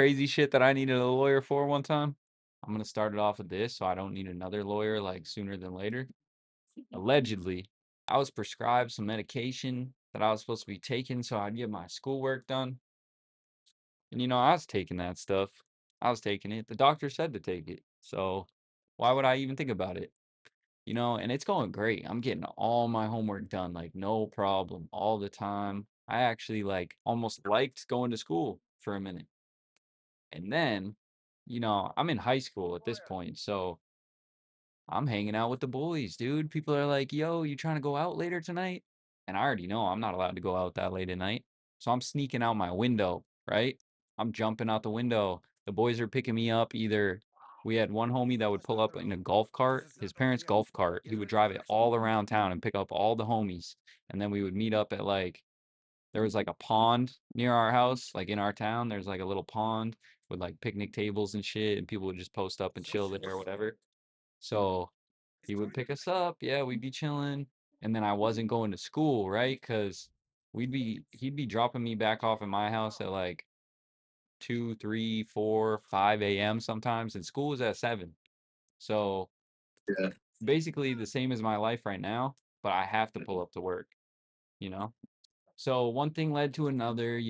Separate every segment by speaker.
Speaker 1: crazy shit that I needed a lawyer for one time? I'm gonna start it off with this so I don't need another lawyer like sooner than later. Allegedly, I was prescribed some medication that I was supposed to be taking so I'd get my schoolwork done. And I was taking that stuff. I was taking it. The doctor said to take it. So why would I even think about it? And it's going great. I'm getting all my homework done, like no problem, all the time. I actually like almost liked going to school for a minute. And then, I'm in high school at this point, so I'm hanging out with the bullies, dude. People are like, "Yo, you trying to go out later tonight?" And I already know I'm not allowed to go out that late at night. So I'm sneaking out my window, right? I'm jumping out the window. The boys are picking me up. Either we had one homie that would pull up in a golf cart, his parents' golf cart. He would drive it all around town and pick up all the homies. And then we would meet up at there was like a pond near our house, like in our town. There's like a little pond with like picnic tables and shit, and people would just post up and chill there or whatever. So he would pick us up. Yeah, we'd be chilling. And then I wasn't going to school, right? Because he'd be dropping me back off at my house at like 2, 3, 4, 5 a.m. sometimes, and school was at 7. So
Speaker 2: Yeah.
Speaker 1: basically the same as my life right now, but I have to pull up to work, you know? So one thing led to another,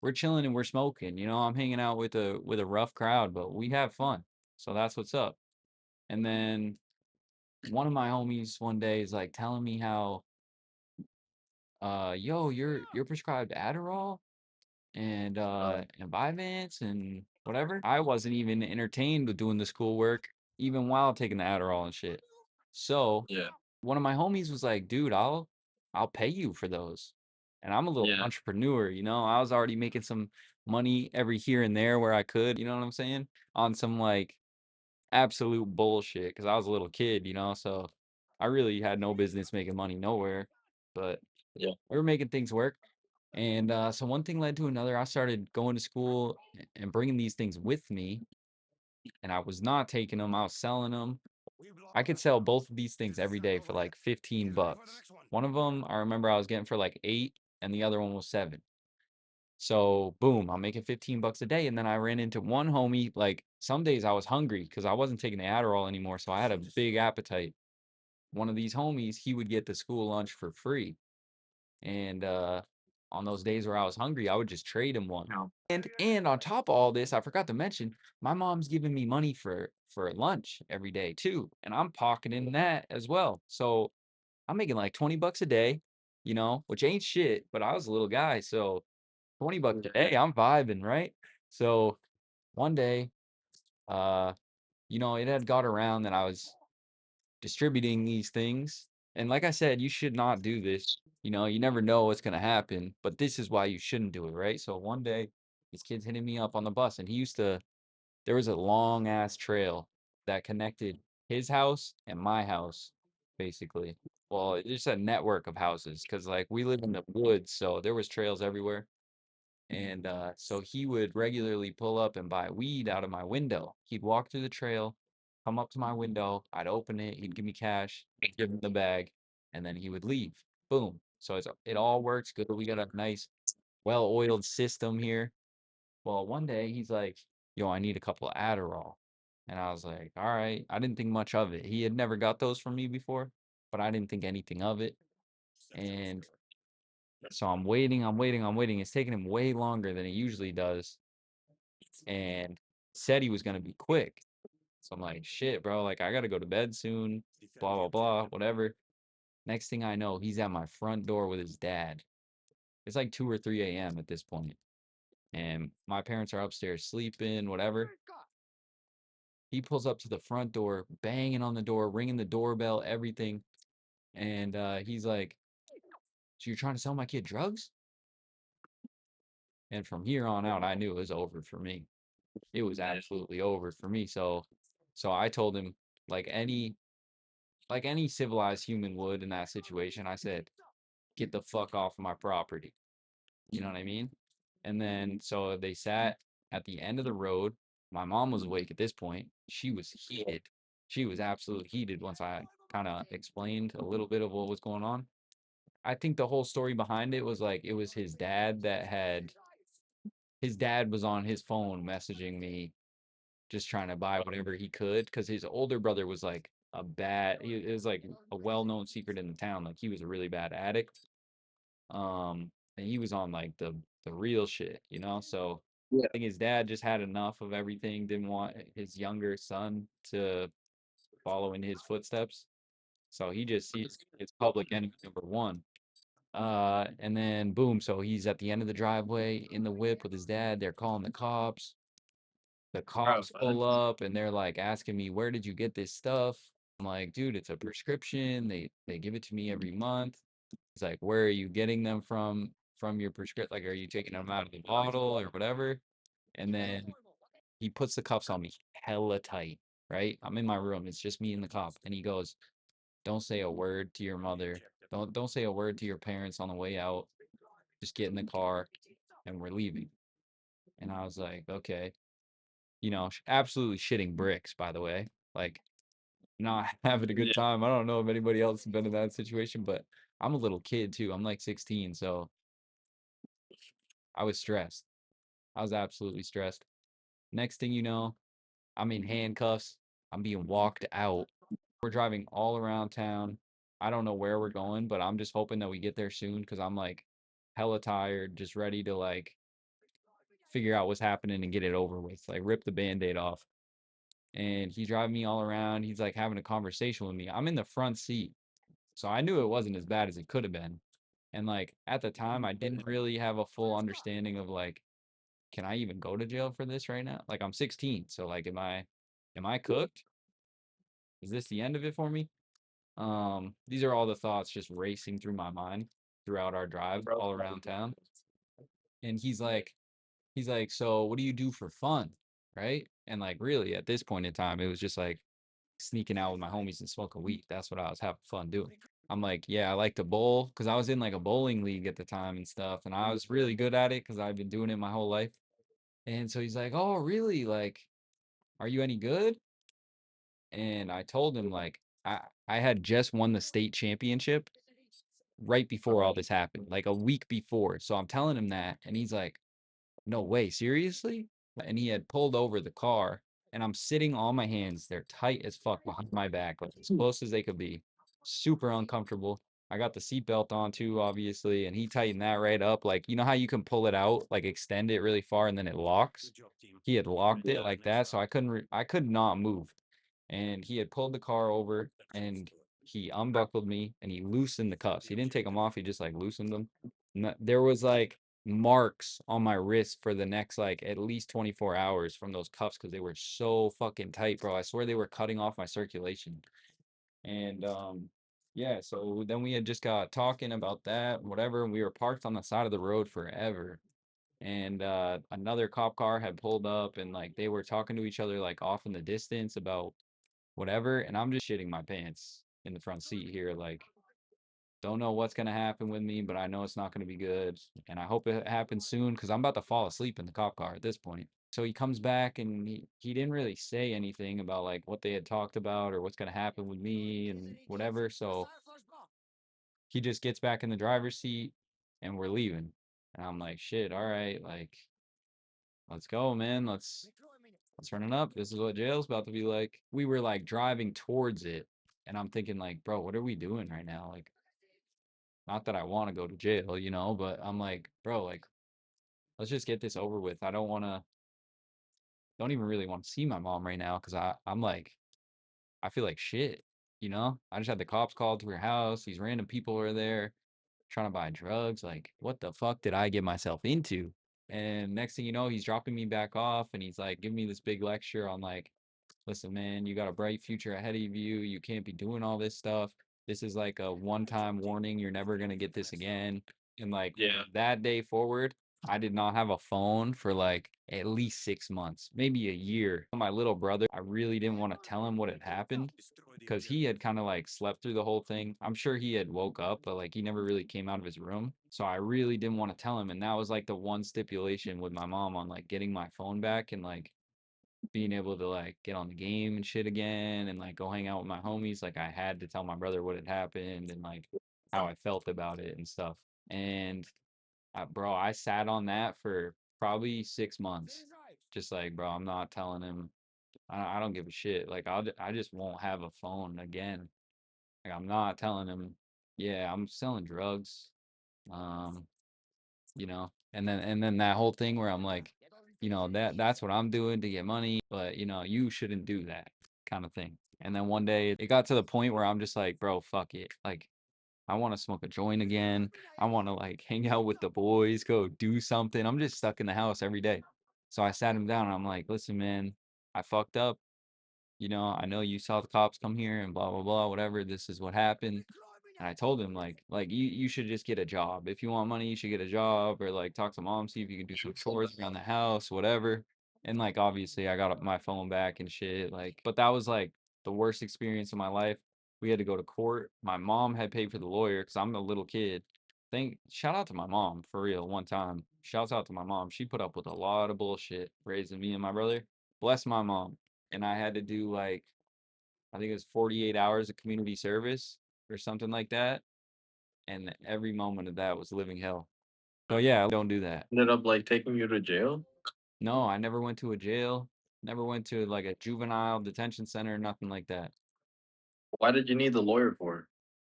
Speaker 1: we're chilling and we're smoking, I'm hanging out with a rough crowd, but we have fun. So that's what's up. And then one of my homies one day is like telling me how yo, you're prescribed Adderall and Vyvanse and whatever. I wasn't even entertained with doing the schoolwork even while taking the Adderall and shit. So
Speaker 2: Yeah.
Speaker 1: one of my homies was like, "Dude, I'll pay you for those." And I'm a little
Speaker 2: Yeah.
Speaker 1: entrepreneur, I was already making some money every here and there where I could, you know what I'm saying? On some like absolute bullshit because I was a little kid, so I really had no business making money nowhere, but
Speaker 2: Yeah.
Speaker 1: we were making things work. And so one thing led to another. I started going to school and bringing these things with me, and I was not taking them. I was selling them. I could sell both of these things every day for like 15 bucks. One of them I remember I was getting for like 8, and the other one was 7. So boom, I'm making 15 bucks a day. And then I ran into one homie. Like some days I was hungry because I wasn't taking the Adderall anymore. So I had a big appetite. One of these homies, he would get the school lunch for free. And on those days where I was hungry, I would just trade him one. And on top of all this, I forgot to mention, my mom's giving me money for lunch every day too. And I'm pocketing that as well. So I'm making like 20 bucks a day, which ain't shit, but I was a little guy, so 20 bucks a day, I'm vibing, right? So one day, uh, it had got around that I was distributing these things. And like I said, you should not do this. You never know what's gonna happen, but this is why you shouldn't do it, right? So one day, this kid's hitting me up on the bus, and there was a long ass trail that connected his house and my house, basically. Well, it's just a network of houses because like we live in the woods, so there was trails everywhere. And so he would regularly pull up and buy weed out of my window. He'd walk through the trail, come up to my window, I'd open it, he'd give me cash, I'd give him the bag, and then he would leave. Boom. So it all works good. We got a nice, well-oiled system here. Well, one day he's like, "Yo, I need a couple of Adderall." And I was like, "All right." I didn't think much of it. He had never got those from me before, but I didn't think anything of it. And so I'm waiting, I'm waiting, I'm waiting. It's taking him way longer than it usually does. And said he was gonna be quick. So I'm like, shit, bro, like I gotta go to bed soon, blah, blah, blah, whatever. Next thing I know, he's at my front door with his dad. It's like 2 or 3 a.m. at this point, and my parents are upstairs sleeping, whatever. He pulls up to the front door, banging on the door, ringing the doorbell, everything. And he's like, "So you're trying to sell my kid drugs?" And from here on out, I knew it was over for me. It was
Speaker 2: Yeah.
Speaker 1: absolutely over for me. So I told him, like any civilized human would in that situation, I said, "Get the fuck off my property." You know what I mean? And then so they sat at the end of the road. My mom was awake at this point. She was heated. She was absolutely heated once I kind of explained a little bit of what was going on. I think the whole story behind it was like it was his dad that had his dad was on his phone messaging me, just trying to buy whatever he could because his older brother was like it was like a well-known secret in the town. Like he was a really bad addict. And he was on like the real shit, you know? So
Speaker 2: Yeah.
Speaker 1: I think his dad just had enough of everything, didn't want his younger son to follow in his footsteps. So he just sees it's public enemy number one. And then boom, so he's at the end of the driveway in the whip with his dad. They're calling the cops. The
Speaker 2: Bro,
Speaker 1: cops pull up and they're like asking me, "Where did you get this stuff?" I'm like, "Dude, it's a prescription. They give it to me every month." It's like, "Where are you getting them from your prescription? Like, are you taking them out of the bottle or whatever?" And then he puts the cuffs on me hella tight, right? I'm in my room. It's just me and the cop. And he goes, "Don't say a word to your mother. Don't say a word to your parents on the way out. Just get in the car and we're leaving." And I was like, "Okay." You know, absolutely shitting bricks, by the way. Like, not having a good
Speaker 2: yeah,
Speaker 1: time. I don't know if anybody else has been in that situation, but I'm a little kid too. I'm like 16, so I was stressed. I was absolutely stressed. Next thing you know, I'm in handcuffs. I'm being walked out. We're driving all around town. I don't know where we're going, but I'm just hoping that we get there soon because I'm like hella tired, just ready to like figure out what's happening and get it over with. Like rip the band-aid off. And he's driving me all around. He's like having a conversation with me. I'm in the front seat. So I knew it wasn't as bad as it could have been. And like at the time, I didn't really have a full understanding of like, can I even go to jail for this right now? Like I'm 16. So like am I cooked? Is this the end of it for me? These are all the thoughts just racing through my mind throughout our drive
Speaker 2: bro.
Speaker 1: all around town. And he's like, so what do you do for fun? Right? And like really at this point in time, it was just like sneaking out with my homies and smoking weed. That's what I was having fun doing. I'm like, yeah, I like to bowl because I was in like a bowling league at the time and stuff, and I was really good at it because I've been doing it my whole life. And so he's like, oh, really? Like, are you any good? And I told him like I had just won the state championship right before all this happened, like a week before. So I'm telling him that, and he's like, no way, seriously? And he had pulled over the car, and I'm sitting on my hands. They're tight as fuck behind my back, like as close as they could be. Super uncomfortable. I got the seatbelt on too, obviously, and he tightened that right up. Like, you know how you can pull it out, like extend it really far and then it locks? He had locked it
Speaker 2: Yeah.
Speaker 1: like that, so I could not move. And he had pulled the car over and he unbuckled me and he loosened the cuffs. He didn't take them off, he just like loosened them. There was like marks on my wrist for the next like at least 24 hours from those cuffs because they were so fucking tight, bro. I swear they were cutting off my circulation. And yeah, so then we had just got talking about that, whatever, and we were parked on the side of the road forever. And another cop car had pulled up and like they were talking to each other like off in the distance about whatever, and I'm just shitting my pants in the front seat here, like don't know what's gonna happen with me, but I know it's not gonna be good, and I hope it happens soon because I'm about to fall asleep in the cop car at this point. So he comes back and he didn't really say anything about like what they had talked about or what's gonna happen with me and whatever. So he just gets back in the driver's seat and we're leaving. And I'm like, shit, all right, like let's go, man. Let's run it up. This is what jail's about to be like. We were like driving towards it, and I'm thinking like, bro, what are we doing right now? Like, not that I want to go to jail, you know, but I'm like, bro, like, let's just get this over with. I don't even really want to see my mom right now because I'm like, I feel like shit, you know? I just had the cops called to her house. These random people are there trying to buy drugs. Like, what the fuck did I get myself into? And next thing you know, he's dropping me back off and he's like giving me this big lecture on like, listen, man, you got a bright future ahead of you. You can't be doing all this stuff. This is like a one-time warning. You're never gonna get this again. And like
Speaker 2: Yeah.
Speaker 1: that day forward, I did not have a phone for like at least 6 months, maybe a year. My little brother, I really didn't want to tell him what had happened because he had kind of like slept through the whole thing. I'm sure he had woke up, but like he never really came out of his room. So I really didn't want to tell him. And that was like the one stipulation with my mom on like getting my phone back and like being able to like get on the game and shit again and like go hang out with my homies. Like I had to tell my brother what had happened and like how I felt about it and stuff. And bro, I sat on that for Probably 6 months. Just like, bro, I'm not telling him. I don't give a shit. Like, I just won't have a phone again. Like, I'm not telling him, yeah, I'm selling drugs. Um, and then that whole thing where I'm like, that's what I'm doing to get money, but you shouldn't do that kind of thing. And then one day it got to the point where I'm just like, bro, fuck it. Like, I want to smoke a joint again. I want to like hang out with the boys, go do something. I'm just stuck in the house every day. So I sat him down and I'm like, listen, man, I fucked up. I know you saw the cops come here and blah blah blah, whatever. This is what happened. And I told him like you should just get a job. If you want money, you should get a job or like talk to mom, see if you can do some chores around the house, whatever. And like obviously I got my phone back and shit. Like, but that was like the worst experience of my life. We had to go to court. My mom had paid for the lawyer because I'm a little kid. Shout out to my mom for real. One time, shouts out to my mom. She put up with a lot of bullshit raising me and my brother. Bless my mom. And I had to do like I think it was 48 hours of community service or something like that. And every moment of that was living hell. So yeah, don't do that.
Speaker 2: Ended up like taking you to jail?
Speaker 1: No, I never went to a jail, never went to like a juvenile detention center, nothing like that.
Speaker 2: Why did you need the lawyer for?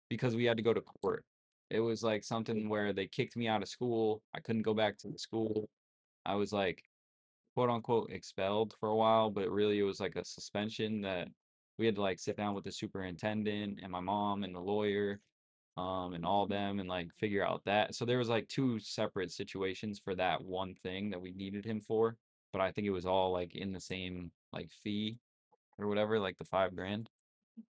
Speaker 1: Because we had to go to court. It was like something where they kicked me out of school. I couldn't go back to the school. I was like quote unquote expelled for a while, but really it was like a suspension that we had to like sit down with the superintendent and my mom and the lawyer and all them and like figure out that. So there was like two separate situations for that one thing that we needed him for, but I think it was all like in the same like fee or whatever, like the 5 grand.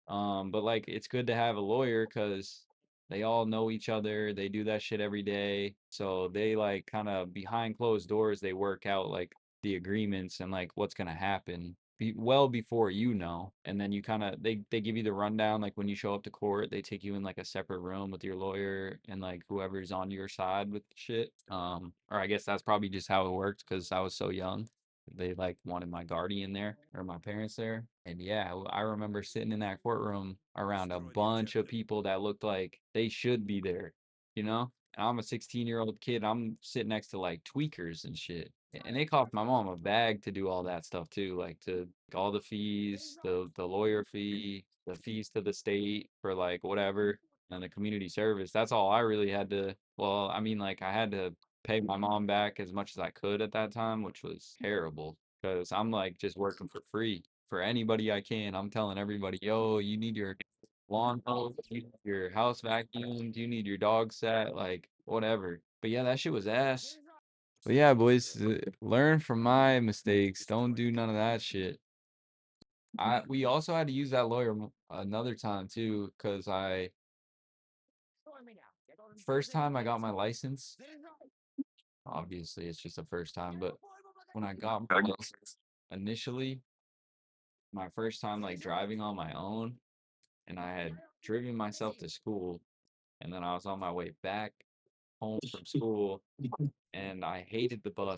Speaker 1: But like it's good to have a lawyer because they all know each other. They do that shit every day. So they like kind of behind closed doors, they work out like the agreements and like what's gonna happen well before and then you kind of they give you the rundown like when you show up to court they take you in like a separate room with your lawyer and like whoever's on your side with shit or I guess that's probably just how it worked because I was so young they like wanted my guardian there or my parents there. And yeah, I remember sitting in that courtroom around a bunch of people that looked like they should be there, you know? And I'm a 16-year-old kid. I'm sitting next to like tweakers and shit. And they cost my mom a bag to do all that stuff too, like to all the fees, the lawyer fee, the fees to the state for like whatever, and the community service. That's all I really had to. Well, I mean, like I had to pay my mom back as much as I could at that time, which was terrible because I'm like just working for free for anybody I can. I'm telling everybody, yo, you need your lawn mowed, you need your house vacuumed, you need your dog sat, like whatever. But yeah, that shit was ass. But yeah, boys, learn from my mistakes. Don't do none of that shit. We also had to use that lawyer another time too, because first time I got my license, obviously it's just the first time, but when I got my license initially, my first time like driving on my own, and I had driven myself to school, and then I was on my way back home from school, and I hated the bus